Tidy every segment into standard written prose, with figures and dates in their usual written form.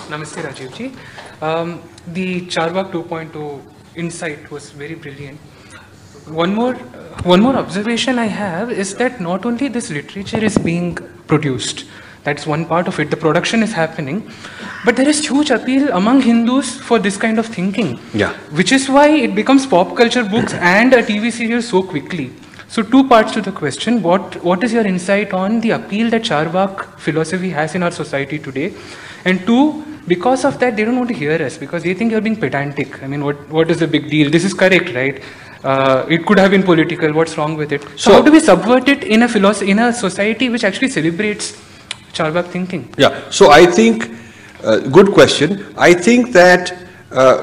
Namaste Rajiv ji. The Charvak 2.0 insight was very brilliant. One more observation I have is that not only this literature is being produced, that's one part of it, the production is happening, but there is huge appeal among Hindus for this kind of thinking. Yeah. Which is why it becomes pop culture books and a TV serial so quickly. So two parts to the question. What is your insight on the appeal that Charvak philosophy has in our society today? And two, because of that, they don't want to hear us because they think you're being pedantic. I mean, what is the big deal? This is correct, right? It could have been political. What's wrong with it? So how do we subvert it in a society which actually celebrates Charvak thinking? Yeah. So I think, good question. I think that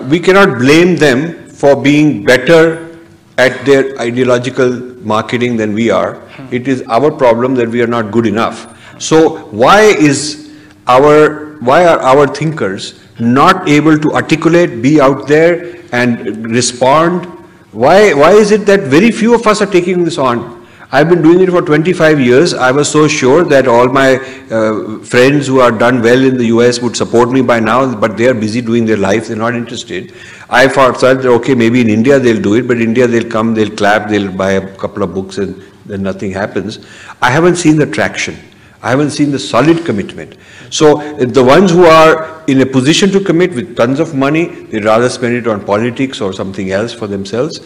we cannot blame them for being better at their ideological marketing than we are. It is our problem that we are not good enough. So why are our thinkers not able to articulate, be out there and respond? Why is it that very few of us are taking this on? I've been doing it for 25 years. I was so sure that all my friends who are done well in the US would support me by now, but they are busy doing their life. They're not interested. I thought that, okay, maybe in India they'll do it, but in India they'll come, they'll clap, they'll buy a couple of books and then nothing happens. I haven't seen the traction. I haven't seen the solid commitment. So the ones who are in a position to commit with tons of money, they'd rather spend it on politics or something else for themselves.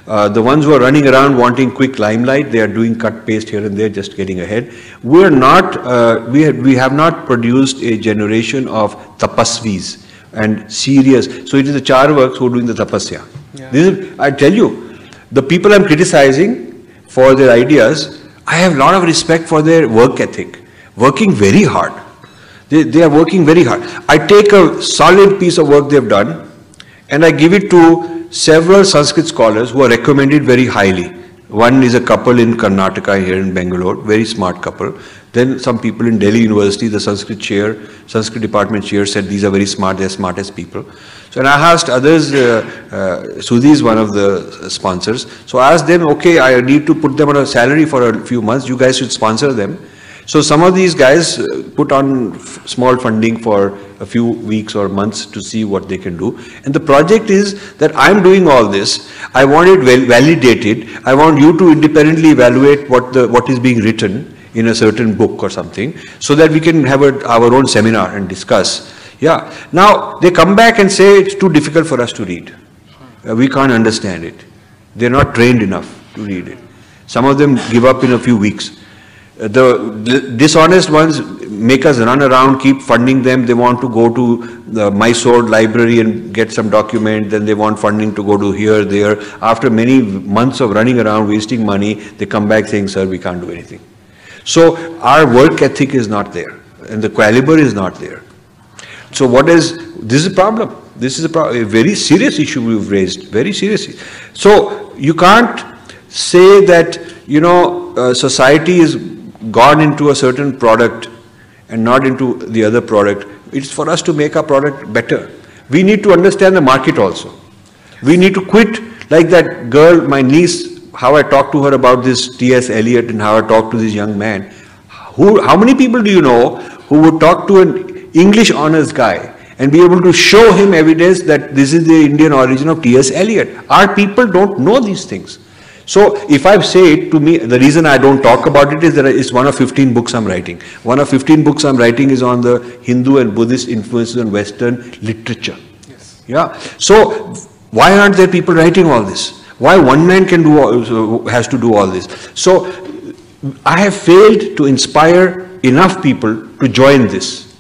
The ones who are running around wanting quick limelight, they are doing cut paste here and there, just getting ahead. We are not, we have not produced a generation of tapasvis and serious. So it is the charvaks who are doing the tapasya. Yeah. This is, I tell you, the people I'm criticizing for their ideas, I have a lot of respect for their work ethic. Working very hard. They are working very hard. I take a solid piece of work they've done and I give it to several Sanskrit scholars who are recommended very highly. One is a couple in Karnataka here in Bangalore, very smart couple. Then some people in Delhi University, the Sanskrit department chair said these are very smart, they're smartest people. So and I asked others, Sudhi is one of the sponsors. So I asked them, okay, I need to put them on a salary for a few months, you guys should sponsor them. So some of these guys put on small funding for a few weeks or months to see what they can do. And the project is that I'm doing all this. I want it validated. I want you to independently evaluate what is being written in a certain book or something, so that we can have our own seminar and discuss. Yeah. Now they come back and say it's too difficult for us to read. We can't understand it. They're not trained enough to read it. Some of them give up in a few weeks. The dishonest ones make us run around, keep funding them. They want to go to the Mysore library and get some document. Then they want funding to go to here, there. After many months of running around, wasting money, they come back saying, sir, we can't do anything. So our work ethic is not there and the caliber is not there. So this is a problem. This is a very serious issue we've raised, very seriously. So you can't say that, society is gone into a certain product and not into the other product. It's for us to make our product better. We need to understand the market also. We need to quit like that girl, my niece, how I talked to her about this T.S. Eliot and how I talked to this young man. How many people do you know who would talk to an English honors guy and be able to show him evidence that this is the Indian origin of T.S. Eliot? Our people don't know these things. So if I say it to me, the reason I don't talk about it is that it's one of 15 books I'm writing. One of 15 books I'm writing is on the Hindu and Buddhist influences on Western literature. Yes. Yeah. So why aren't there people writing all this? Why one man has to do all this? So I have failed to inspire enough people to join this.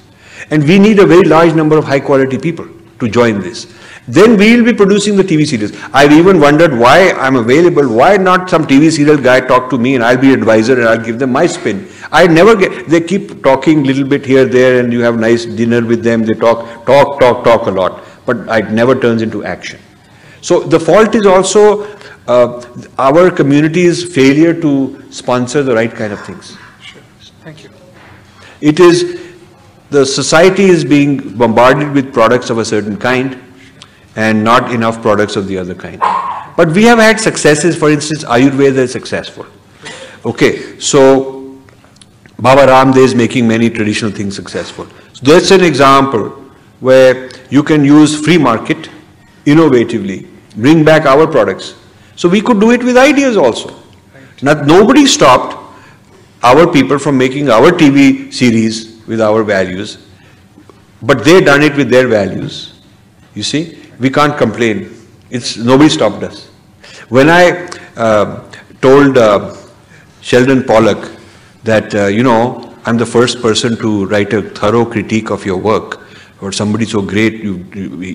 And we need a very large number of high quality people to join this. Then we will be producing the TV series. I've even wondered why I'm available, why not some TV serial guy talk to me and I'll be advisor and I'll give them my spin. They keep talking a little bit here, there, and you have nice dinner with them, they talk a lot, but it never turns into action. So the fault is also our community's failure to sponsor the right kind of things. Sure. Thank you. It is, the society is being bombarded with products of a certain kind and not enough products of the other kind. But we have had successes. For instance, Ayurveda is successful. Okay, so Baba Ramdev is making many traditional things successful. So that's an example where you can use free market innovatively, bring back our products. So we could do it with ideas also. Right. Now, nobody stopped our people from making our TV series with our values, but they done it with their values. You see, we can't complain. Nobody stopped us. When I told Sheldon Pollock that, I'm the first person to write a thorough critique of your work, or somebody so great,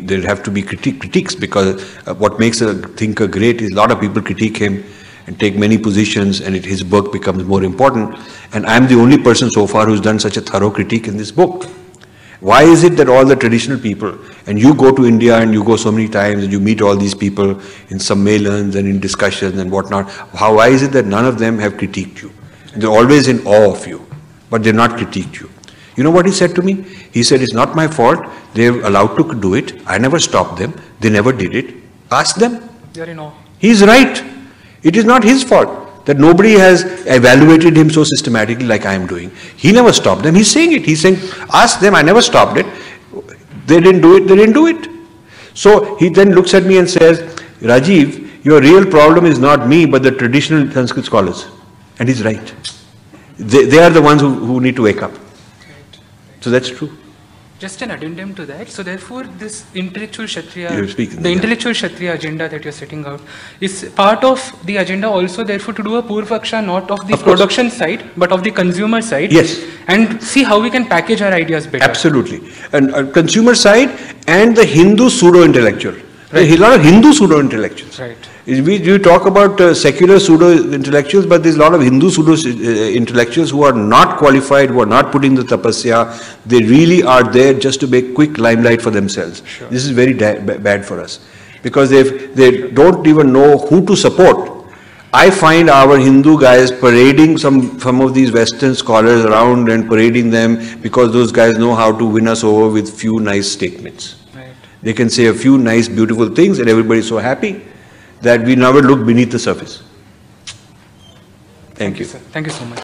there have to be critiques, because what makes a thinker great is a lot of people critique him and take many positions, and his book becomes more important. And I'm the only person so far who's done such a thorough critique in this book. Why is it that all the traditional people, and you go to India and you go so many times and you meet all these people in sammelans and in discussions and whatnot, why is it that none of them have critiqued you? They're always in awe of you, but they're not critiqued you. You know what he said to me? He said, it's not my fault. They're allowed to do it. I never stopped them. They never did it. Ask them. They're in awe. He's right. It is not his fault that nobody has evaluated him so systematically like I am doing. He never stopped them. He's saying it. He's saying, ask them. I never stopped it. They didn't do it. They didn't do it. So he then looks at me and says, Rajiv, your real problem is not me, but the traditional Sanskrit scholars. And he's right. They are the ones who need to wake up. So that's true. Just an addendum to that. So therefore, this intellectual Kshatriya, the intellectual Kshatriya agenda that you're setting out is part of the agenda also, therefore, to do a Purvaksha not of the production side, but of the consumer side. Yes. And see how we can package our ideas better. Absolutely. And consumer side and the Hindu pseudo-intellectual. Right. There are a lot of Hindu pseudo-intellectuals. Right. We talk about secular pseudo-intellectuals, but there's a lot of Hindu pseudo-intellectuals who are not qualified, who are not putting the tapasya. They really are there just to make quick limelight for themselves. Sure. This is very bad for us, because they don't even know who to support. I find our Hindu guys parading some of these Western scholars around and parading them because those guys know how to win us over with few nice statements. Right. They can say a few nice, beautiful things and everybody's so happy that we never look beneath the surface. Thank you. Sir. Thank you so much.